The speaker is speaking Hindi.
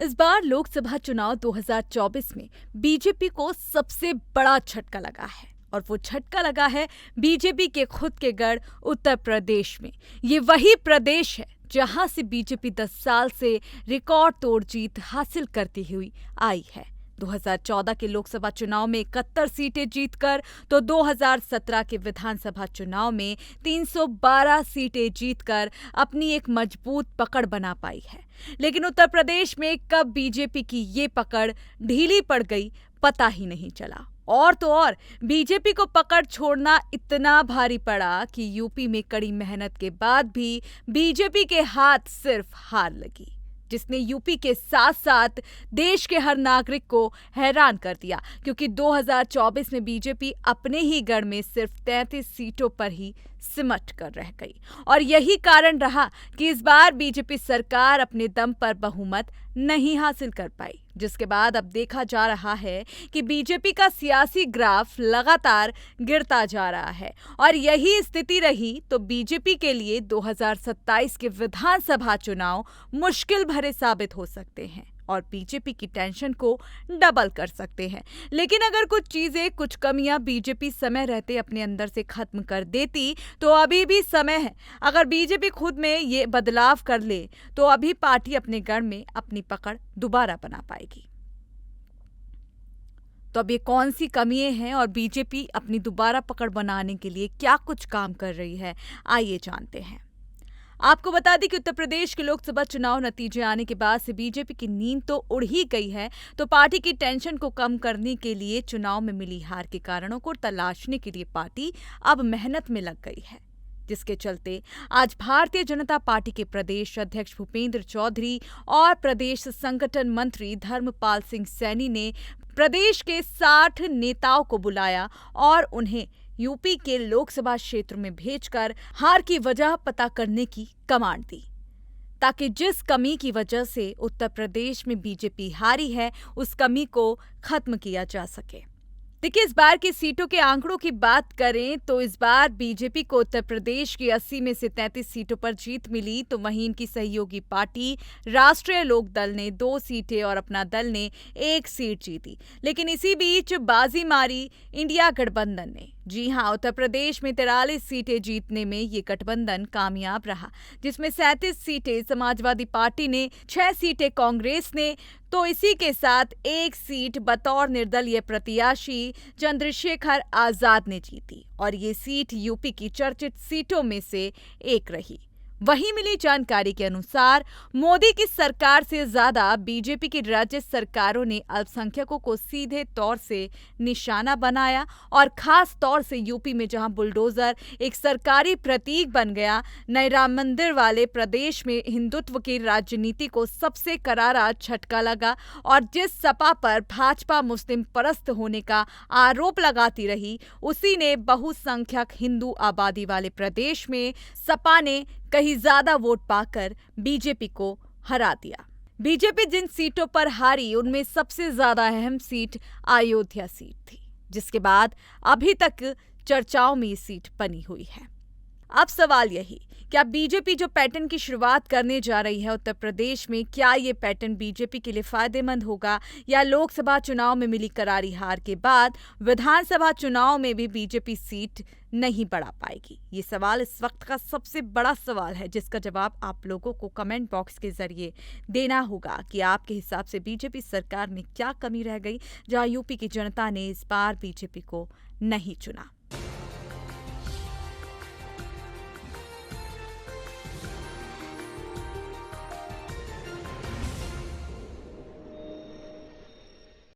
इस बार लोकसभा चुनाव 2024 में बीजेपी को सबसे बड़ा झटका लगा है और वो झटका लगा है बीजेपी के खुद के गढ़ उत्तर प्रदेश में। ये वही प्रदेश है जहां से बीजेपी 10 साल से रिकॉर्ड तोड़ जीत हासिल करती हुई आई है। 2014 के लोकसभा चुनाव में 71 सीटें जीतकर तो 2017 के विधानसभा चुनाव में 312 सीटें जीतकर अपनी एक मजबूत पकड़ बना पाई है। लेकिन उत्तर प्रदेश में कब बीजेपी की ये पकड़ ढीली पड़ गई पता ही नहीं चला। और तो और बीजेपी को पकड़ छोड़ना इतना भारी पड़ा कि यूपी में कड़ी मेहनत के बाद भी बीजेपी के हाथ सिर्फ हार लगी, जिसने यूपी के साथ साथ देश के हर नागरिक को हैरान कर दिया। क्योंकि 2024 में बीजेपी अपने ही गढ़ में सिर्फ 33 सीटों पर ही सिमट कर रह गई और यही कारण रहा कि इस बार बीजेपी सरकार अपने दम पर बहुमत नहीं हासिल कर पाई, जिसके बाद अब देखा जा रहा है कि बीजेपी का सियासी ग्राफ लगातार गिरता जा रहा है। और यही स्थिति रही तो बीजेपी के लिए 2027 के विधानसभा चुनाव मुश्किल भरे साबित हो सकते हैं और बीजेपी की टेंशन को डबल कर सकते हैं। लेकिन अगर कुछ चीजें, कुछ कमियां बीजेपी समय रहते अपने अंदर से खत्म कर देती तो अभी भी समय है। अगर बीजेपी खुद में ये बदलाव कर ले तो अभी पार्टी अपने गढ़ में अपनी पकड़ दोबारा बना पाएगी। तो अब ये कौन सी कमियां हैं और बीजेपी अपनी दोबारा पकड़ बनाने के लिए क्या कुछ काम कर रही है, आइए जानते हैं। आपको बता दें कि उत्तर प्रदेश के लोकसभा चुनाव नतीजे आने के बाद से बीजेपी की नींद तो उड़ ही गई है, तो पार्टी की टेंशन को कम करने के लिए चुनाव में मिली हार के कारणों को तलाशने के लिए पार्टी अब मेहनत में लग गई है, जिसके चलते आज भारतीय जनता पार्टी के प्रदेश अध्यक्ष भूपेंद्र चौधरी और प्रदेश संगठन मंत्री धर्मपाल सिंह सैनी ने प्रदेश के 60 नेताओं को बुलाया और उन्हें यूपी के लोकसभा क्षेत्र में भेजकर हार की वजह पता करने की कमांड दी, ताकि जिस कमी की वजह से उत्तर प्रदेश में बीजेपी हारी है उस कमी को खत्म किया जा सके। देखिए, इस बार की सीटों के आंकड़ों की बात करें तो इस बार बीजेपी को उत्तर प्रदेश की 80 में से 33 सीटों पर जीत मिली, तो वहीं इनकी सहयोगी पार्टी राष्ट्रीय लोक दल ने 2 सीटें और अपना दल ने 1 सीट जीती। लेकिन इसी बीच बाजी मारी इंडिया गठबंधन ने। जी हां, उत्तर प्रदेश में 43 सीटें जीतने में ये गठबंधन कामयाब रहा, जिसमें 37 सीटें समाजवादी पार्टी ने, 6 सीटें कांग्रेस ने, तो इसी के साथ 1 सीट बतौर निर्दलीय प्रत्याशी चंद्रशेखर आजाद ने जीती और ये सीट यूपी की चर्चित सीटों में से एक रही। वहीं मिली जानकारी के अनुसार मोदी की सरकार से ज्यादा बीजेपी की राज्य सरकारों ने अल्पसंख्यकों को सीधे तौर से निशाना बनाया और खास तौर से यूपी में जहां बुलडोजर एक सरकारी प्रतीक बन गया, नए राम मंदिर वाले प्रदेश में हिंदुत्व की राजनीति को सबसे करारा झटका लगा और जिस सपा पर भाजपा मुस्लिम परस्त होने का आरोप लगाती रही, उसी ने बहुसंख्यक हिंदू आबादी वाले प्रदेश में सपा ने कहीं ज्यादा वोट पाकर बीजेपी को हरा दिया। बीजेपी जिन सीटों पर हारी उनमें सबसे ज्यादा अहम सीट अयोध्या सीट थी, जिसके बाद अभी तक चर्चाओं में ये सीट बनी हुई है। अब सवाल यही, क्या बीजेपी जो पैटर्न की शुरुआत करने जा रही है उत्तर प्रदेश में, क्या ये पैटर्न बीजेपी के लिए फायदेमंद होगा या लोकसभा चुनाव में मिली करारी हार के बाद विधानसभा चुनाव में भी बीजेपी सीट नहीं बढ़ा पाएगी? ये सवाल इस वक्त का सबसे बड़ा सवाल है, जिसका जवाब आप लोगों को कमेंट बॉक्स के जरिए देना होगा कि आपके हिसाब से बीजेपी सरकार में क्या कमी रह गई जहां यूपी की जनता ने इस बार बीजेपी को नहीं चुना।